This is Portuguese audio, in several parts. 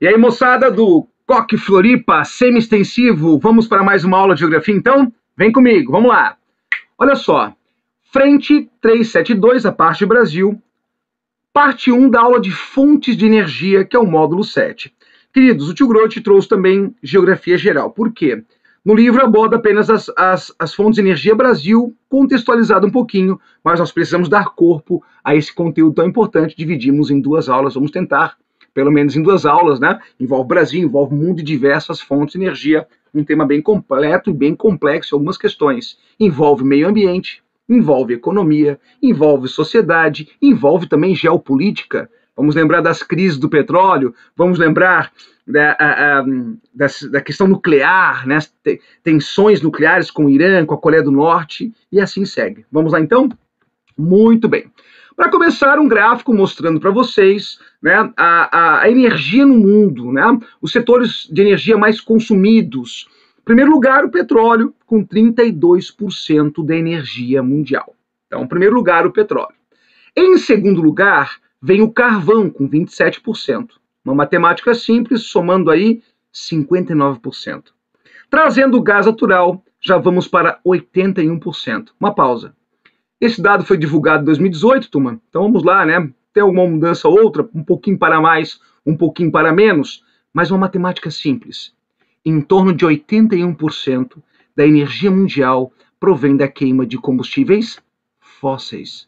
E aí, moçada do Coque Floripa, semi-extensivo, vamos para mais uma aula de geografia, então? Vem comigo, vamos lá. Olha só, frente 372, a parte de Brasil, parte 1 da aula de fontes de energia, que é o módulo 7. Queridos, o tio Grote trouxe também geografia geral. Por quê? No livro aborda apenas as fontes de energia Brasil, contextualizado um pouquinho, mas nós precisamos dar corpo a esse conteúdo tão importante. Dividimos em duas aulas, vamos tentar, pelo menos em duas aulas, né? Envolve Brasil, envolve mundo e diversas fontes de energia, um tema bem completo e bem complexo, algumas questões. Envolve meio ambiente, envolve economia, envolve sociedade, envolve também geopolítica. Vamos lembrar das crises do petróleo, vamos lembrar da questão nuclear, né? Tensões nucleares com o Irã, com a Coreia do Norte, e assim segue. Vamos lá então? Muito bem. Para começar, um gráfico mostrando para vocês, né, a energia no mundo, né, os setores de energia mais consumidos. Em primeiro lugar, o petróleo, com 32% da energia mundial. Então, em primeiro lugar, o petróleo. Em segundo lugar, vem o carvão, com 27%. Uma matemática simples, somando aí 59%. Trazendo o gás natural, já vamos para 81%. Uma pausa. Esse dado foi divulgado em 2018, turma. Então vamos lá, né? Tem alguma mudança ou outra, um pouquinho para mais, um pouquinho para menos, mas uma matemática simples. Em torno de 81% da energia mundial provém da queima de combustíveis fósseis.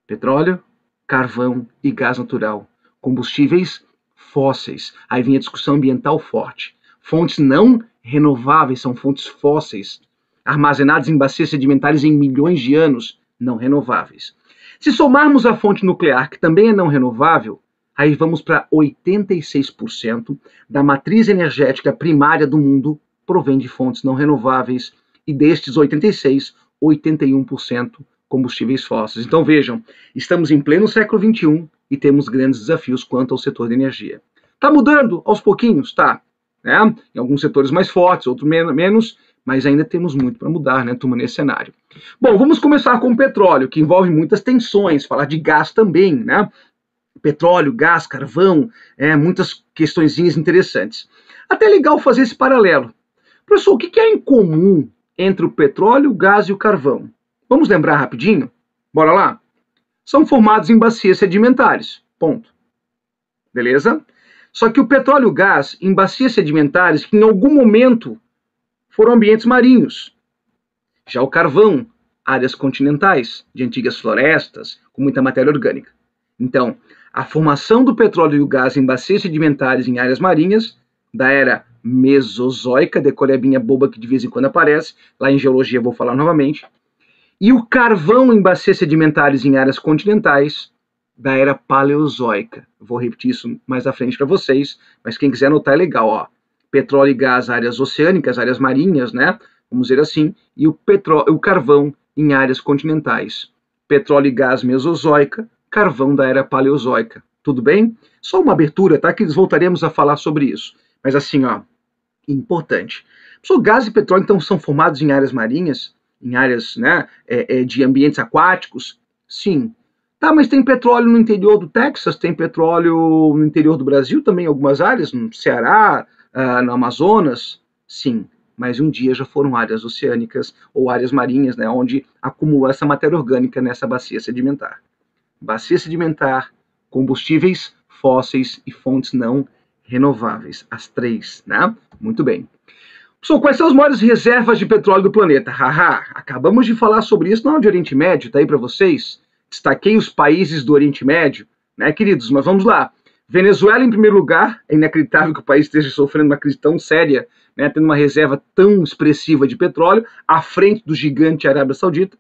Petróleo, carvão e gás natural. Combustíveis fósseis. Aí vem a discussão ambiental forte. Fontes não renováveis são fontes fósseis, armazenadas em bacias sedimentares em milhões de anos, não renováveis. Se somarmos a fonte nuclear, que também é não renovável, aí vamos para 86% da matriz energética primária do mundo provém de fontes não renováveis, e destes 86, 81% combustíveis fósseis. Então vejam, estamos em pleno século XXI e temos grandes desafios quanto ao setor de energia. Está mudando aos pouquinhos? Tá. Né? Em alguns setores mais fortes, outros menos, mas ainda temos muito para mudar, né, turma, nesse cenário. Bom, vamos começar com o petróleo, que envolve muitas tensões, falar de gás também, né? Petróleo, gás, carvão, muitas questõezinhas interessantes. Até legal fazer esse paralelo. Professor, o que é em comum entre o petróleo, o gás e o carvão? Vamos lembrar rapidinho? Bora lá? São formados em bacias sedimentares, ponto. Beleza? Só que o petróleo e o gás, em bacias sedimentares, que em algum momento foram ambientes marinhos. Já o carvão, áreas continentais, de antigas florestas, com muita matéria orgânica. Então, a formação do petróleo e o gás em bacias sedimentares em áreas marinhas, da era mesozoica, decorebinha boba que de vez em quando aparece, lá em geologia vou falar novamente, e o carvão em bacias sedimentares em áreas continentais, da era paleozoica. Vou repetir isso mais à frente para vocês, mas quem quiser anotar é legal, ó. Petróleo e gás, áreas oceânicas, áreas marinhas, né? Vamos dizer assim, e o carvão em áreas continentais. Petróleo e gás mesozoica, carvão da era paleozoica. Tudo bem? Só uma abertura, tá? Que voltaremos a falar sobre isso. Mas assim, ó, importante. O gás e petróleo, então, são formados em áreas marinhas, em áreas, né, de ambientes aquáticos? Sim. Tá, mas tem petróleo no interior do Texas, tem petróleo no interior do Brasil também, em algumas áreas, no Ceará, no Amazonas? Sim, mas um dia já foram áreas oceânicas ou áreas marinhas, né, onde acumulou essa matéria orgânica nessa bacia sedimentar. Bacia sedimentar, combustíveis fósseis e fontes não renováveis, as três, né? Muito bem. Pessoal, quais são as maiores reservas de petróleo do planeta? Haha, acabamos de falar sobre isso na aula de Oriente Médio, tá aí para vocês? Destaquei os países do Oriente Médio, né, queridos? Mas vamos lá. Venezuela em primeiro lugar, é inacreditável que o país esteja sofrendo uma crise tão séria, né, tendo uma reserva tão expressiva de petróleo, à frente do gigante Arábia Saudita.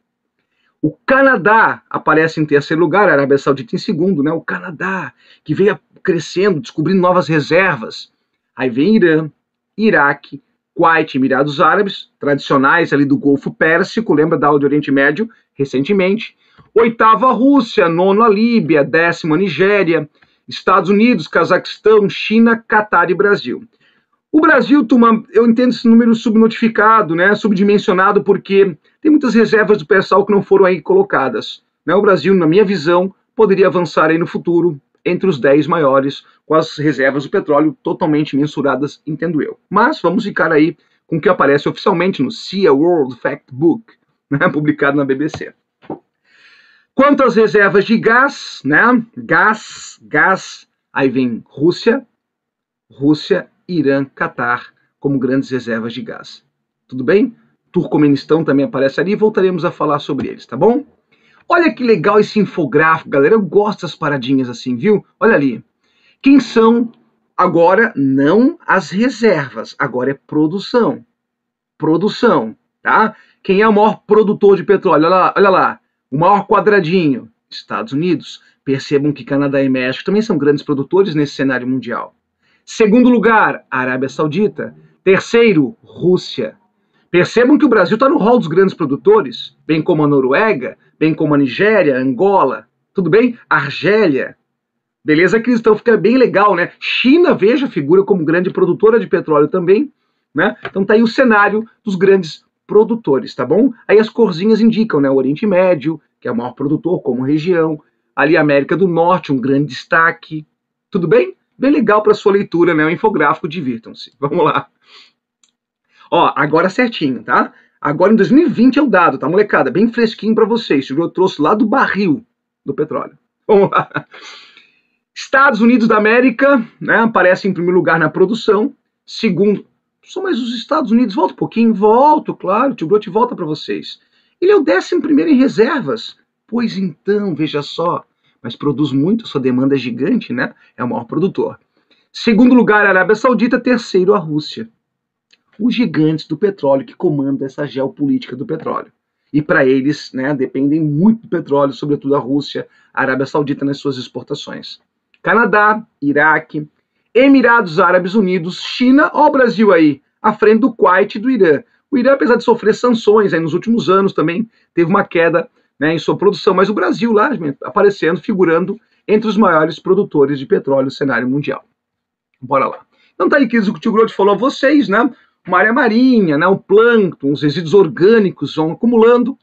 O Canadá aparece em terceiro lugar, a Arábia Saudita em segundo, né, o Canadá, que veio crescendo, descobrindo novas reservas. Aí vem Irã, Iraque, Kuwait, Emirados Árabes, tradicionais ali do Golfo Pérsico, lembra da aula de Oriente Médio, recentemente. Oitava a Rússia, nono a Líbia, décimo a Nigéria, Estados Unidos, Cazaquistão, China, Catar e Brasil. O Brasil, turma, eu entendo esse número subnotificado, né, subdimensionado, porque tem muitas reservas do pré-sal que não foram aí colocadas. Né? O Brasil, na minha visão, poderia avançar aí no futuro entre os 10 maiores, com as reservas do petróleo totalmente mensuradas, entendo eu. Mas vamos ficar aí com o que aparece oficialmente no SEA World Factbook, né, publicado na BBC. Quanto às reservas de gás, né? Gás, aí vem Rússia, Irã, Catar, como grandes reservas de gás. Tudo bem? Turcomenistão também aparece ali, voltaremos a falar sobre eles, tá bom? Olha que legal esse infográfico, galera, eu gosto das paradinhas assim, viu? Olha ali. Quem são agora não as reservas, agora é produção. Produção, tá? Quem é o maior produtor de petróleo? Olha lá. O maior quadradinho, Estados Unidos. Percebam que Canadá e México também são grandes produtores nesse cenário mundial. Segundo lugar, Arábia Saudita. Terceiro, Rússia. Percebam que o Brasil está no rol dos grandes produtores, bem como a Noruega, bem como a Nigéria, Angola, tudo bem? Argélia. Beleza, Cristão? Fica bem legal, né? China, veja, figura como grande produtora de petróleo também, né? Então tá aí o cenário dos grandes produtores, tá bom? Aí as corzinhas indicam, né? O Oriente Médio, que é o maior produtor como região, ali a América do Norte, um grande destaque, tudo bem? Bem legal para sua leitura, né? O infográfico, divirtam-se. Vamos lá. Ó, agora certinho, tá? Agora em 2020 é o dado, tá, molecada? Bem fresquinho para vocês. Eu trouxe lá do barril do petróleo. Vamos lá. Estados Unidos da América, né? Aparece em primeiro lugar na produção. Segundo, só mais os Estados Unidos, volta um pouquinho, volto, claro, o Tio Grote volta para vocês. Ele é o 11º em reservas. Pois então, veja só, mas produz muito, sua demanda é gigante, né? É o maior produtor. Segundo lugar, a Arábia Saudita, terceiro, a Rússia. Os gigantes do petróleo que comandam essa geopolítica do petróleo. E para eles, né, dependem muito do petróleo, sobretudo a Rússia, a Arábia Saudita nas suas exportações. Canadá, Iraque, Emirados Árabes Unidos, China, ó o Brasil aí, à frente do Kuwait e do Irã. O Irã, apesar de sofrer sanções aí nos últimos anos também, teve uma queda, né, em sua produção, mas o Brasil lá aparecendo, figurando entre os maiores produtores de petróleo no cenário mundial. Bora lá. Então tá aí, queridos, o que o Tio Grote falou a vocês, né? Uma área marinha, né, o plâncton, os resíduos orgânicos vão acumulando,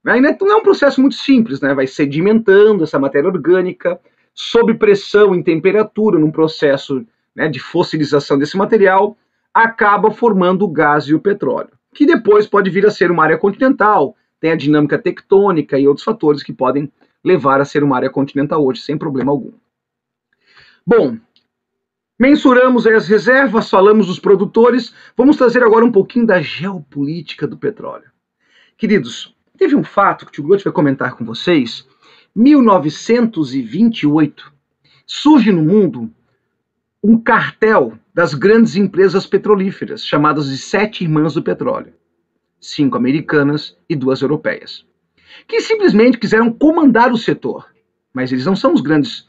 né, e não é um processo muito simples, né, vai sedimentando essa matéria orgânica, sob pressão em temperatura, num processo, né, de fossilização desse material, acaba formando o gás e o petróleo, que depois pode vir a ser uma área continental, tem a dinâmica tectônica e outros fatores que podem levar a ser uma área continental hoje, sem problema algum. Bom, mensuramos as reservas, falamos dos produtores, vamos trazer agora um pouquinho da geopolítica do petróleo. Queridos, teve um fato que o Tio Grote vai comentar com vocês. 1928, surge no mundo um cartel das grandes empresas petrolíferas, chamadas de 7 Irmãs do Petróleo. 5 americanas e 2 europeias, que simplesmente quiseram comandar o setor. Mas eles não são as grandes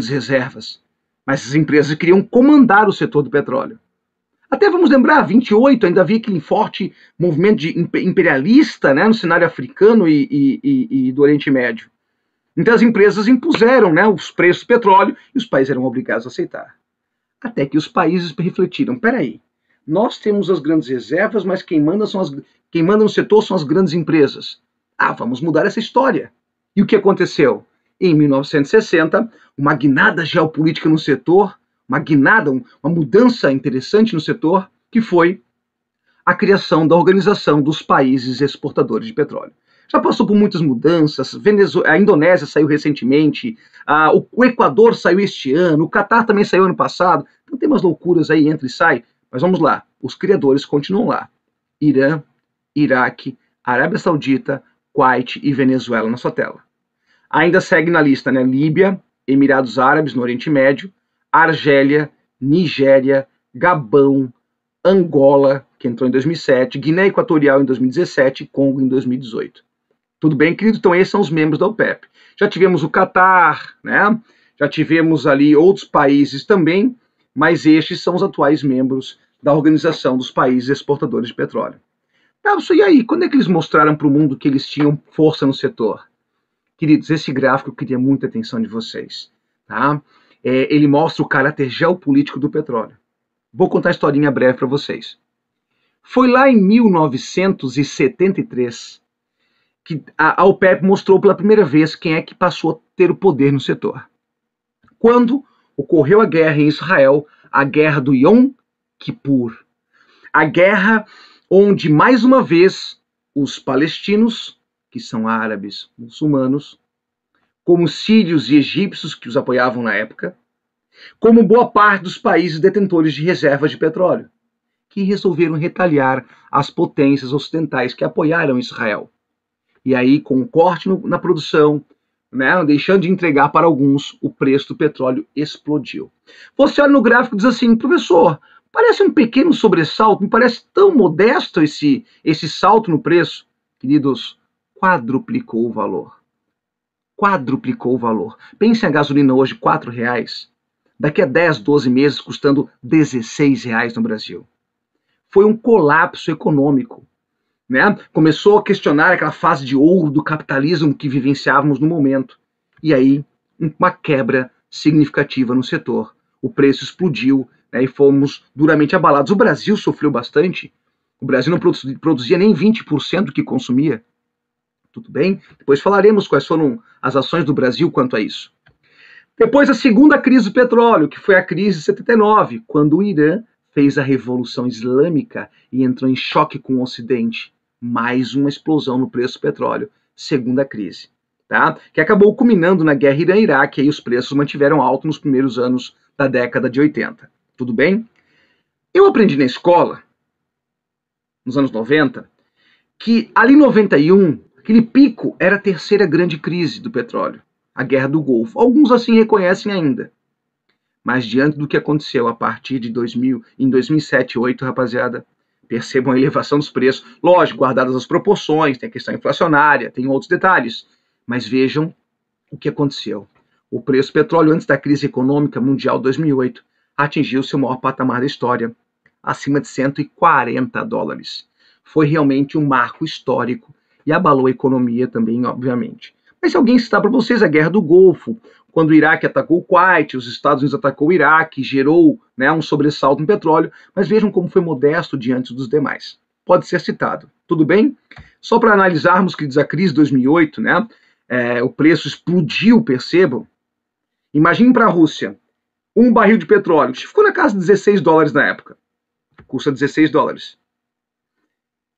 reservas. Mas as empresas queriam comandar o setor do petróleo. Até vamos lembrar, 28 ainda havia aquele forte movimento de imperialista, né, no cenário africano e do Oriente Médio. Então as empresas impuseram, né, os preços do petróleo e os países eram obrigados a aceitar. Até que os países refletiram, peraí, nós temos as grandes reservas, mas quem manda no setor são as grandes empresas. Ah, vamos mudar essa história. E o que aconteceu? Em 1960, uma guinada geopolítica no setor, uma mudança interessante no setor, que foi a criação da Organização dos Países Exportadores de Petróleo. Já passou por muitas mudanças, a Indonésia saiu recentemente, o Equador saiu este ano, o Catar também saiu ano passado, então tem umas loucuras aí, entra e sai, mas vamos lá, os criadores continuam lá. Irã, Iraque, Arábia Saudita, Kuwait e Venezuela na sua tela. Ainda segue na lista, né? Líbia, Emirados Árabes no Oriente Médio, Argélia, Nigéria, Gabão, Angola, que entrou em 2007, Guiné Equatorial em 2017 e Congo em 2018. Tudo bem, querido? Então esses são os membros da OPEP. Já tivemos o Catar, né? Já tivemos ali outros países também, mas estes são os atuais membros da Organização dos Países Exportadores de Petróleo. Nelson, e aí? Quando é que eles mostraram para o mundo que eles tinham força no setor? Queridos, esse gráfico eu queria muita atenção de vocês. Tá? Ele mostra o caráter geopolítico do petróleo. Vou contar a historinha breve para vocês. Foi lá em 1973 que a OPEP mostrou pela primeira vez quem é que passou a ter o poder no setor. quando ocorreu a guerra em Israel, a guerra do Yom Kippur. A guerra onde, mais uma vez, os palestinos, que são árabes muçulmanos, como sírios e egípcios que os apoiavam na época, como boa parte dos países detentores de reservas de petróleo, que resolveram retaliar as potências ocidentais que apoiaram Israel. E aí, com um corte na produção, né, deixando de entregar para alguns, o preço do petróleo explodiu. Você olha no gráfico e diz assim, professor, parece um pequeno sobressalto, me parece tão modesto esse salto no preço. Queridos, quadruplicou o valor. Quadruplicou o valor. Pense a gasolina hoje, R$4. Daqui a 10, 12 meses, custando R$16 no Brasil. Foi um colapso econômico. Né? Começou a questionar aquela fase de ouro do capitalismo que vivenciávamos no momento. E aí, uma quebra significativa no setor. O preço explodiu, né, e fomos duramente abalados. O Brasil sofreu bastante. O Brasil não produzia nem 20% do que consumia. Tudo bem? Depois falaremos quais foram as ações do Brasil quanto a isso. Depois a segunda crise do petróleo, que foi a crise de 79, quando o Irã fez a Revolução Islâmica e entrou em choque com o Ocidente. Mais uma explosão no preço do petróleo. Segunda crise. Tá? Que acabou culminando na guerra Irã-Iraque, e aí os preços mantiveram alto nos primeiros anos da década de 80. Tudo bem? Eu aprendi na escola, nos anos 90, que ali em 91, aquele pico era a terceira grande crise do petróleo, a Guerra do Golfo. Alguns assim reconhecem ainda. Mas diante do que aconteceu a partir de 2000, em 2007 e 2008, rapaziada, percebam a elevação dos preços. Lógico, guardadas as proporções, tem a questão inflacionária, tem outros detalhes. Mas vejam o que aconteceu. O preço do petróleo antes da crise econômica mundial de 2008 atingiu seu maior patamar da história, acima de $140. Foi realmente um marco histórico e abalou a economia também, obviamente. Mas se alguém citar para vocês a Guerra do Golfo, quando o Iraque atacou o Kuwait, os Estados Unidos atacou o Iraque, gerou, né, um sobressalto no petróleo, mas vejam como foi modesto diante dos demais. Pode ser citado. Tudo bem? Só para analisarmos, queridos, a crise de 2008, né, o preço explodiu, percebam. Imaginem para a Rússia, um barril de petróleo, que ficou na casa de $16 na época, custa $16.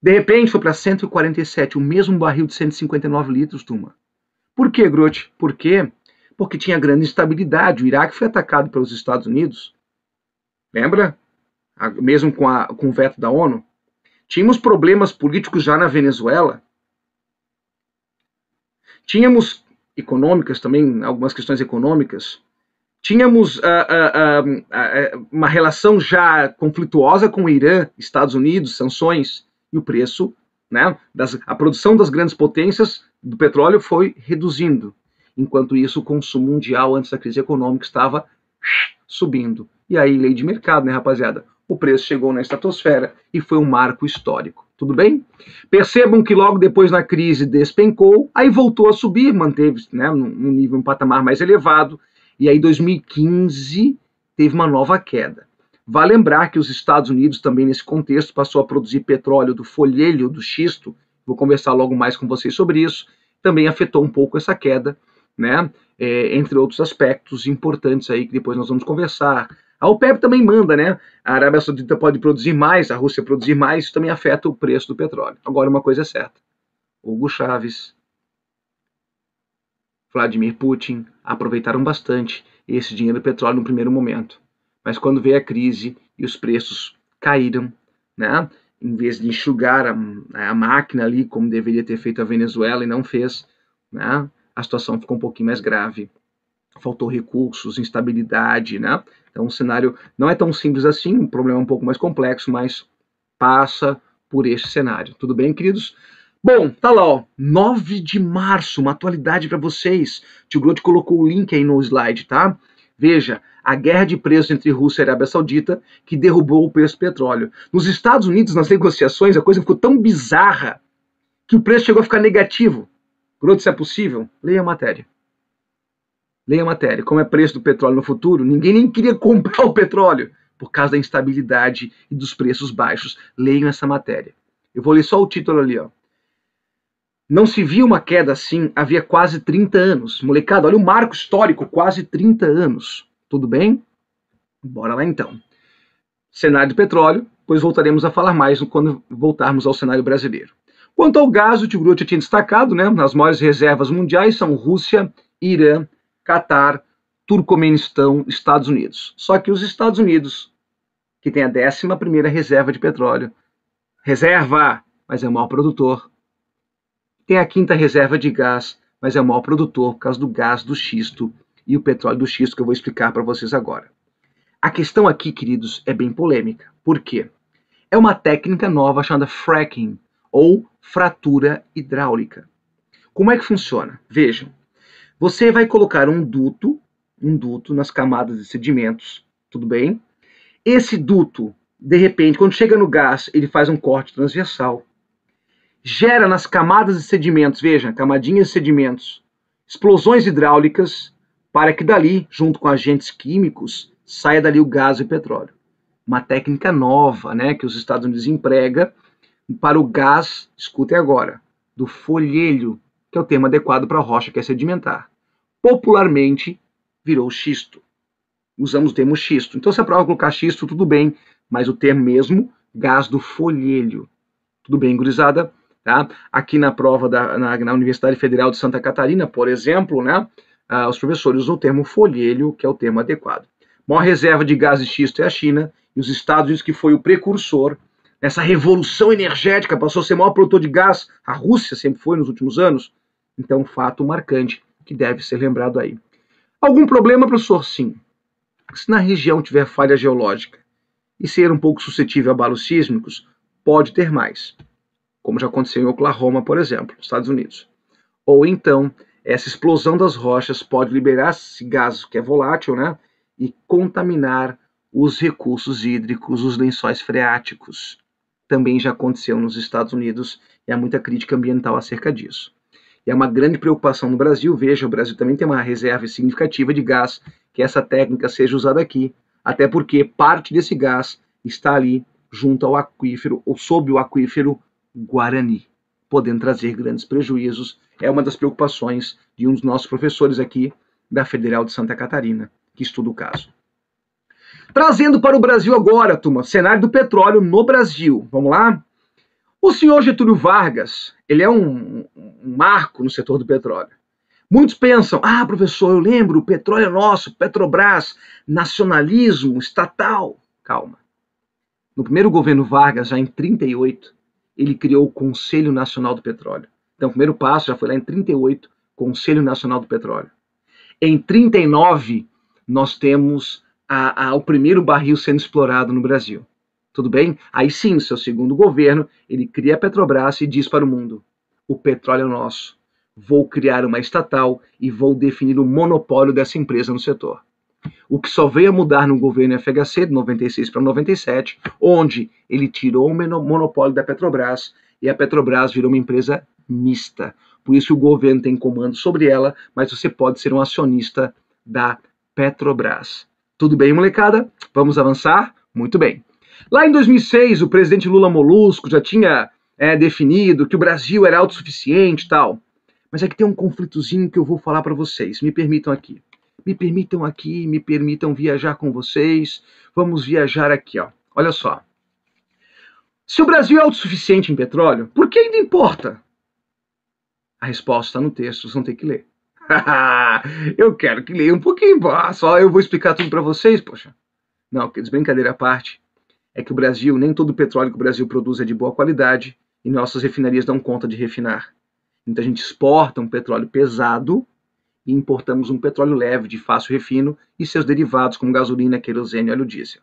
De repente foi para 147, o mesmo barril de 159 litros, turma. Por que, Grote? Por quê? Porque tinha grande instabilidade. O Iraque foi atacado pelos Estados Unidos. Lembra? Mesmo com o veto da ONU. Tínhamos problemas políticos já na Venezuela. Tínhamos econômicas também, algumas questões econômicas. Tínhamos uma relação já conflituosa com o Irã, Estados Unidos, sanções, e o preço, né, a produção das grandes potências do petróleo foi reduzindo. Enquanto isso, o consumo mundial antes da crise econômica estava subindo. E aí, lei de mercado, né, rapaziada? O preço chegou na estratosfera e foi um marco histórico. Tudo bem? Percebam que logo depois na crise despencou, aí voltou a subir, manteve-se, né, num nível, um patamar mais elevado, e aí 2015 teve uma nova queda. Vale lembrar que os Estados Unidos também nesse contexto passou a produzir petróleo do folhelho, do xisto, vou conversar logo mais com vocês sobre isso, também afetou um pouco essa queda, né? Entre outros aspectos importantes aí que depois nós vamos conversar. A OPEP também manda, né? A Arábia Saudita pode produzir mais, a Rússia produzir mais, isso também afeta o preço do petróleo. Agora uma coisa é certa, Hugo Chávez, Vladimir Putin aproveitaram bastante esse dinheiro do petróleo no primeiro momento. Mas quando veio a crise e os preços caíram, né? Em vez de enxugar a máquina ali, como deveria ter feito a Venezuela e não fez, né? A situação ficou um pouquinho mais grave. Faltou recursos, instabilidade, né? Então o cenário não é tão simples assim, um problema um pouco mais complexo, mas passa por este cenário. Tudo bem, queridos? Bom, tá lá, ó, 9 de março, uma atualidade para vocês. O Tio Grote colocou o link aí no slide, tá? Veja, a guerra de preços entre Rússia e Arábia Saudita que derrubou o preço do petróleo. Nos Estados Unidos, nas negociações, a coisa ficou tão bizarra que o preço chegou a ficar negativo. Grote, se é possível, leia a matéria. Leia a matéria. Como é preço do petróleo no futuro, ninguém nem queria comprar o petróleo por causa da instabilidade e dos preços baixos. Leiam essa matéria. Eu vou ler só o título ali, ó. Não se via uma queda assim havia quase 30 anos. Molecada, olha o marco histórico, quase 30 anos. Tudo bem? Bora lá então. Cenário do petróleo, pois voltaremos a falar mais quando voltarmos ao cenário brasileiro. Quanto ao gás, o Tio já tinha destacado, né? As maiores reservas mundiais são Rússia, Irã, Catar, Turcomenistão, Estados Unidos. Só que os Estados Unidos, que tem a 11ª reserva de petróleo, reserva, mas é o maior produtor. Tem a 5ª reserva de gás, mas é o maior produtor por causa do gás do xisto e o petróleo do xisto que eu vou explicar para vocês agora. A questão aqui, queridos, é bem polêmica. Por quê? É uma técnica nova chamada fracking, ou fratura hidráulica. Como é que funciona? Vejam, você vai colocar um duto nas camadas de sedimentos, tudo bem? Esse duto, de repente, quando chega no gás, ele faz um corte transversal. Gera nas camadas de sedimentos, veja, camadinhas de sedimentos, explosões hidráulicas, para que dali, junto com agentes químicos, saia dali o gás e o petróleo. Uma técnica nova, né, que os Estados Unidos emprega para o gás, escutem agora, do folhelho, que é o termo adequado para a rocha que é sedimentar. Popularmente, virou xisto. Usamos o termo xisto. Então, se a prova colocar xisto, tudo bem, mas o termo mesmo, gás do folhelho. Tudo bem, gurizada? Tá? Aqui na prova na Universidade Federal de Santa Catarina, por exemplo, né, os professores usam o termo folhelho, que é o termo adequado. A maior reserva de gás de xisto é a China, e os Estados Unidos, que foi o precursor nessa revolução energética, passou a ser o maior produtor de gás. A Rússia sempre foi nos últimos anos. Então, um fato marcante que deve ser lembrado aí. Algum problema, professor? Sim. Se na região tiver falha geológica e ser um pouco suscetível a abalos sísmicos, pode ter mais, como já aconteceu em Oklahoma, por exemplo, nos Estados Unidos. Ou então, essa explosão das rochas pode liberar esse gás que é volátil, né, e contaminar os recursos hídricos, os lençóis freáticos. Também já aconteceu nos Estados Unidos e há muita crítica ambiental acerca disso. E é uma grande preocupação no Brasil. Veja, o Brasil também tem uma reserva significativa de gás, que essa técnica seja usada aqui, até porque parte desse gás está ali junto ao aquífero, ou sob o aquífero Guarani, podendo trazer grandes prejuízos. É uma das preocupações de um dos nossos professores aqui da Federal de Santa Catarina, que estuda o caso. Trazendo para o Brasil agora, turma, cenário do petróleo no Brasil. Vamos lá? O senhor Getúlio Vargas, ele é um marco no setor do petróleo. Muitos pensam, professor, eu lembro, o petróleo é nosso, Petrobras, nacionalismo, estatal. Calma. No primeiro governo Vargas, já em 1938, ele criou o Conselho Nacional do Petróleo. Então, o primeiro passo já foi lá em 1938, Conselho Nacional do Petróleo. Em 1939, nós temos o primeiro barril sendo explorado no Brasil. Tudo bem? Aí sim, seu segundo governo, ele cria a Petrobras e diz para o mundo, o petróleo é nosso. Vou criar uma estatal e vou definir o monopólio dessa empresa no setor. O que só veio a mudar no governo FHC, de 96 para 97, onde ele tirou o monopólio da Petrobras e a Petrobras virou uma empresa mista. Por isso o governo tem comando sobre ela, mas você pode ser um acionista da Petrobras. Tudo bem, molecada? Vamos avançar? Muito bem. Lá em 2006, o presidente Lula Molusco já tinha definido que o Brasil era autossuficiente e tal. Mas é que tem um conflitozinho que eu vou falar para vocês. Me permitam aqui. Me permitam viajar com vocês. Vamos viajar aqui, ó. Olha só. Se o Brasil é autossuficiente em petróleo, por que ainda importa? A resposta está no texto, vocês vão ter que ler. Eu quero que leia um pouquinho, só eu vou explicar tudo para vocês, poxa. Não, brincadeira à parte. É que o Brasil, nem todo o petróleo que o Brasil produz é de boa qualidade e nossas refinarias dão conta de refinar. Então a gente exporta um petróleo pesado e importamos um petróleo leve, de fácil refino, e seus derivados, como gasolina, querosene e óleo diesel.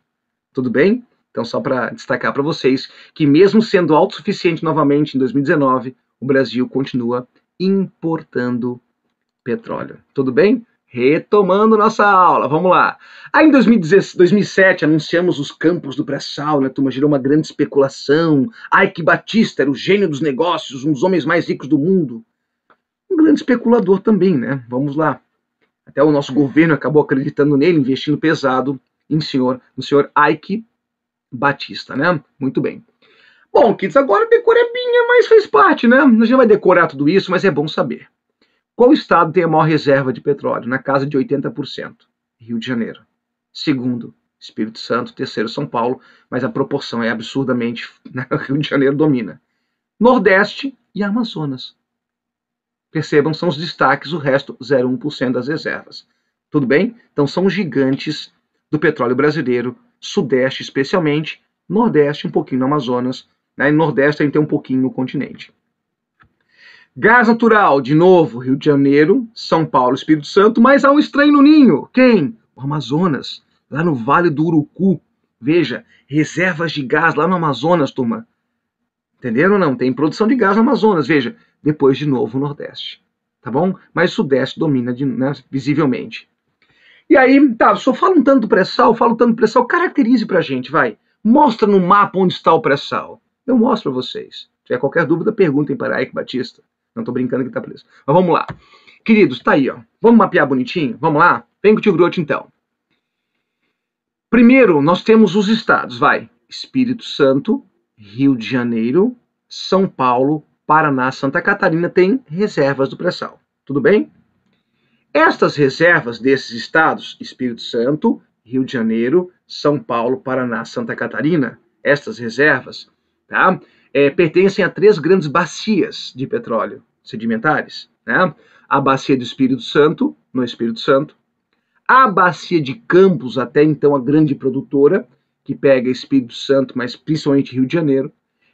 Tudo bem? Então, só para destacar para vocês que, mesmo sendo autossuficiente novamente em 2019, o Brasil continua importando petróleo. Tudo bem? Retomando nossa aula, vamos lá. Aí em 2007 anunciamos os campos do pré-sal, né, turma? Gerou uma grande especulação. Ike Batista era o gênio dos negócios, um dos homens mais ricos do mundo. Um grande especulador também, né? Vamos lá. Até o nosso governo acabou acreditando nele, investindo pesado no senhor Ike Batista, né? Muito bem. Bom, kids, agora decorebinha, mas fez parte, né? A gente vai decorar tudo isso, mas é bom saber. Qual estado tem a maior reserva de petróleo? Na casa de 80%. Rio de Janeiro. Segundo, Espírito Santo. Terceiro, São Paulo. Mas a proporção é absurdamente... Rio de Janeiro domina. Nordeste e Amazonas. Percebam, são os destaques, o resto 0,1% das reservas. Tudo bem? Então são os gigantes do petróleo brasileiro, Sudeste especialmente, Nordeste um pouquinho no Amazonas, né? E Nordeste a gente tem um pouquinho no continente. Gás natural, de novo, Rio de Janeiro, São Paulo, Espírito Santo, mas há um estranho no ninho. Quem? O Amazonas, lá no Vale do Urucu. Veja, reservas de gás lá no Amazonas, turma. Entenderam ou não? Tem produção de gás no Amazonas, veja. Depois, de novo, o Nordeste. Tá bom? Mas o Sudeste domina, né, visivelmente. E aí, tá, só fala um tanto do pré-sal, caracterize pra gente, vai. Mostra no mapa onde está o pré-sal. Eu mostro pra vocês. Se tiver qualquer dúvida, perguntem para Ike Batista. Não tô brincando que tá preso. Mas vamos lá. Queridos, tá aí, ó. Vamos mapear bonitinho? Vamos lá? Vem com o tio Grote, então. Primeiro, nós temos os estados, vai. Espírito Santo, Rio de Janeiro, São Paulo, Paraná, Santa Catarina tem reservas do pré-sal. Tudo bem? Estas reservas desses estados, Espírito Santo, Rio de Janeiro, São Paulo, Paraná, Santa Catarina, estas reservas, tá, pertencem a 3 grandes bacias de petróleo sedimentares. Né? A bacia do Espírito Santo, no Espírito Santo, a bacia de Campos, até então a grande produtora, que pega Espírito Santo, mas principalmente Rio de Janeiro,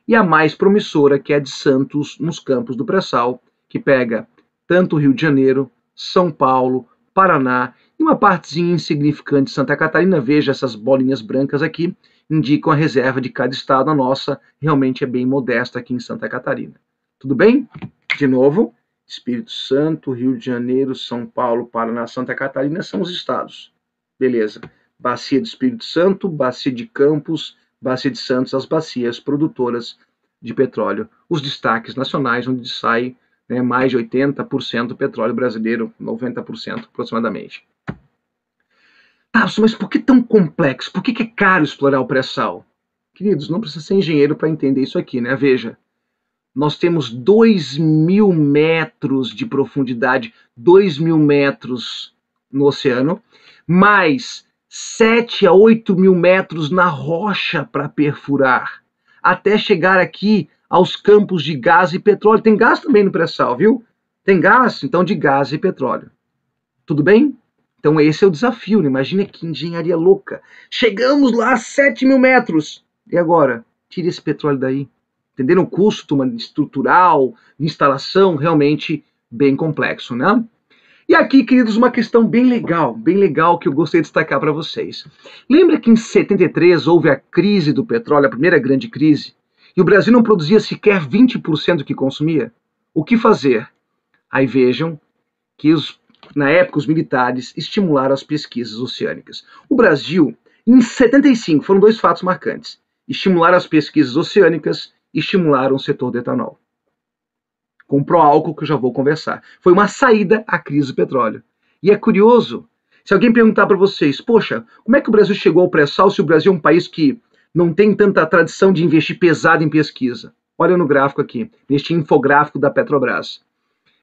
e a mais promissora, que é a de Santos, nos campos do pré-sal, que pega tanto Rio de Janeiro, São Paulo, Paraná e uma partezinha insignificante de Santa Catarina. Veja essas bolinhas brancas aqui, indicam a reserva de cada estado. A nossa realmente é bem modesta aqui em Santa Catarina. Tudo bem? De novo, Espírito Santo, Rio de Janeiro, São Paulo, Paraná, Santa Catarina são os estados. Beleza. Bacia do Espírito Santo, bacia de Campos, bacia de Santos, as bacias produtoras de petróleo. Os destaques nacionais, onde sai, né, mais de 80% do petróleo brasileiro, 90% aproximadamente. Tá, mas por que tão complexo? Por que é caro explorar o pré-sal? Queridos, não precisa ser engenheiro para entender isso aqui, né? Veja, nós temos 2.000 metros de profundidade, 2.000 metros no oceano, mais 7 a 8 mil metros na rocha para perfurar, até chegar aqui aos campos de gás e petróleo. Tem gás também no pré-sal, viu? Tem gás, então, de gás e petróleo. Tudo bem? Então esse é o desafio, né? Imagina que engenharia louca. Chegamos lá a 7 mil metros. E agora? Tire esse petróleo daí. Entenderam o custo estrutural, de instalação, realmente bem complexo, né? E aqui, queridos, uma questão bem legal que eu gostaria de destacar para vocês. Lembra que em 73 houve a crise do petróleo, a primeira grande crise, e o Brasil não produzia sequer 20% do que consumia? O que fazer? Aí vejam que, na época, os militares estimularam as pesquisas oceânicas. O Brasil, em 75, foram 2 fatos marcantes. Estimularam as pesquisas oceânicas e estimularam o setor do etanol. Com o pró-álcool, que eu já vou conversar. Foi uma saída à crise do petróleo. E é curioso, se alguém perguntar para vocês, poxa, como é que o Brasil chegou ao pré-sal se o Brasil é um país que não tem tanta tradição de investir pesado em pesquisa? Olha no gráfico aqui, neste infográfico da Petrobras.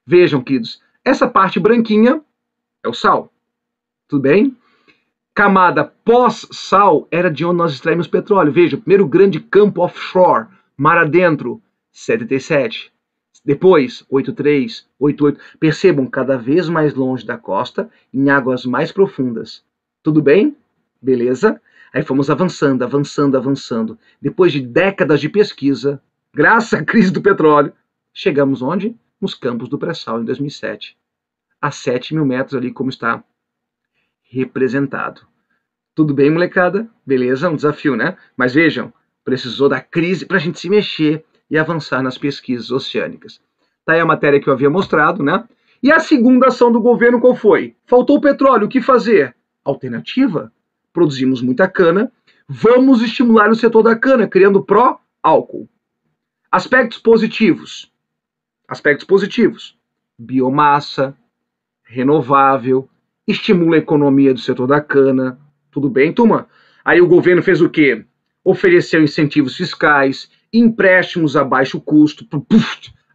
Vejam, queridos, essa parte branquinha é o sal. Tudo bem? Camada pós-sal era de onde nós extraímos petróleo. Veja, o primeiro grande campo offshore, mar adentro, 77. Depois, 83, 88. Percebam, cada vez mais longe da costa, em águas mais profundas. Tudo bem? Beleza? Aí fomos avançando. Depois de décadas de pesquisa, graças à crise do petróleo, chegamos onde? Nos campos do pré-sal, em 2007. A 7 mil metros ali, como está representado. Tudo bem, molecada? Beleza? Um desafio, né? Mas vejam, precisou da crise para a gente se mexer e avançar nas pesquisas oceânicas. Tá aí a matéria que eu havia mostrado, né? E a segunda ação do governo qual foi? Faltou petróleo, o que fazer? Alternativa? Produzimos muita cana, vamos estimular o setor da cana, criando pró-álcool. Aspectos positivos. Biomassa, renovável, estimula a economia do setor da cana. Tudo bem, turma? Aí o governo fez o quê? Ofereceu incentivos fiscais, empréstimos a baixo custo, para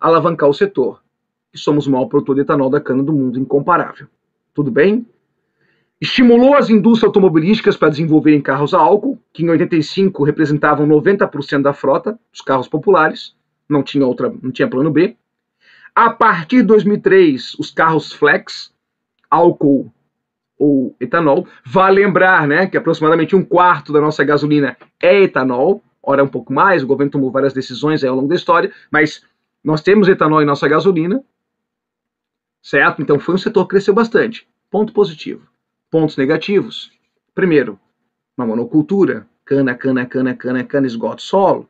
alavancar o setor. E somos o maior produtor de etanol da cana do mundo, incomparável. Tudo bem? Estimulou as indústrias automobilísticas para desenvolverem carros a álcool, que em 85 representavam 90% da frota dos carros populares, não tinha plano B. A partir de 2003, os carros flex, álcool ou etanol. Vale lembrar, né, que aproximadamente 1/4 da nossa gasolina é etanol. Ora, um pouco mais, o governo tomou várias decisões aí ao longo da história, mas nós temos etanol em nossa gasolina, certo? Então foi um setor que cresceu bastante. Ponto positivo. Pontos negativos. Primeiro, uma monocultura, cana, esgoto, solo.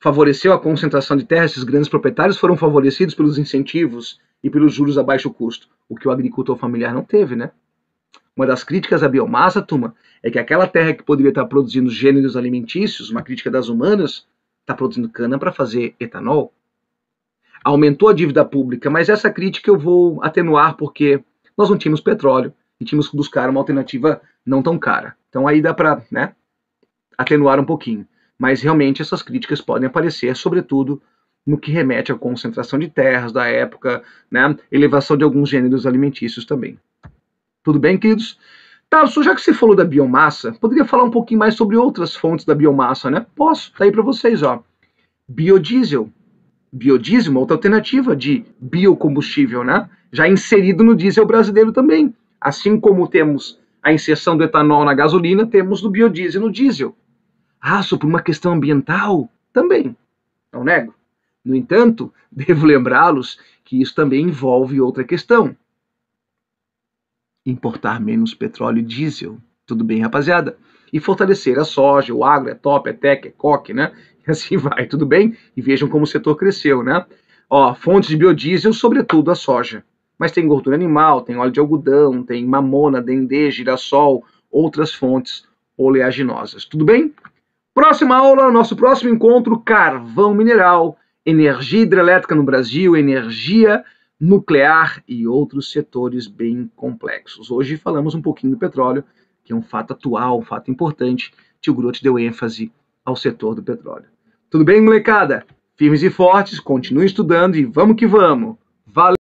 Favoreceu a concentração de terras, esses grandes proprietários foram favorecidos pelos incentivos e pelos juros a baixo custo, o que o agricultor familiar não teve, né? Uma das críticas à biomassa, turma, é que aquela terra que poderia estar produzindo gêneros alimentícios, uma crítica das humanas, está produzindo cana para fazer etanol. Aumentou a dívida pública, mas essa crítica eu vou atenuar porque nós não tínhamos petróleo e tínhamos que buscar uma alternativa não tão cara. Então aí dá para, né, atenuar um pouquinho. Mas realmente essas críticas podem aparecer, sobretudo no que remete à concentração de terras da época, né, elevação de alguns gêneros alimentícios também. Tudo bem, queridos? Tá, já que você falou da biomassa, poderia falar um pouquinho mais sobre outras fontes da biomassa, né? Posso, tá aí para vocês, ó. Biodiesel. Biodiesel, uma outra alternativa de biocombustível, né? Já inserido no diesel brasileiro também. Assim como temos a inserção do etanol na gasolina, temos do biodiesel no diesel. Ah, sobre uma questão ambiental? Também. Não nego. No entanto, devo lembrá-los que isso também envolve outra questão. Importar menos petróleo e diesel. Tudo bem, rapaziada? E fortalecer a soja, o agro, é top, é tech, é coque, né? E assim vai, tudo bem? E vejam como o setor cresceu, né? Ó, fontes de biodiesel, sobretudo a soja. Mas tem gordura animal, tem óleo de algodão, tem mamona, dendê, girassol, outras fontes oleaginosas. Tudo bem? Próxima aula, nosso próximo encontro, carvão mineral, energia hidrelétrica no Brasil, energia nuclear e outros setores bem complexos. Hoje falamos um pouquinho do petróleo, que é um fato atual, um fato importante. Tio Grote deu ênfase ao setor do petróleo. Tudo bem, molecada? Firmes e fortes, continuem estudando e vamos que vamos. Valeu!